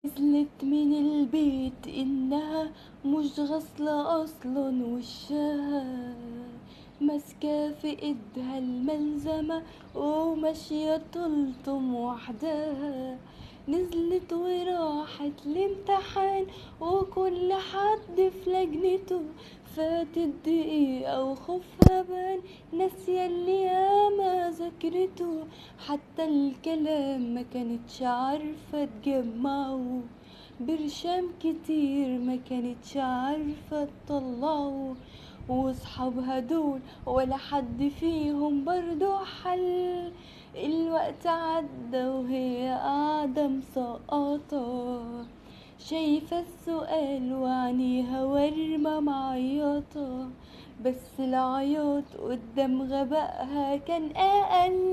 نزلت من البيت انها مش غسلة اصلا وشها، ماسكة في ايدها الملزمة وماشية تلطم وحدها. نزلت وراحت الامتحان وكل حد في لجنته فاتت دقيقة وخوفها بان، ناسية اللي ياما ذاكرته، حتى الكلام ما كانتش عارفة تجمعه، برشام كتير ما كانتش عارفة تطلعه. وصحابها دول ولا حد فيهم برضو حل، الوقت عدى وهي قاعدة مسقطة، شايفة السؤال وعينيها ورمة معيطة، بس العياط قدام غبائها كان أقل.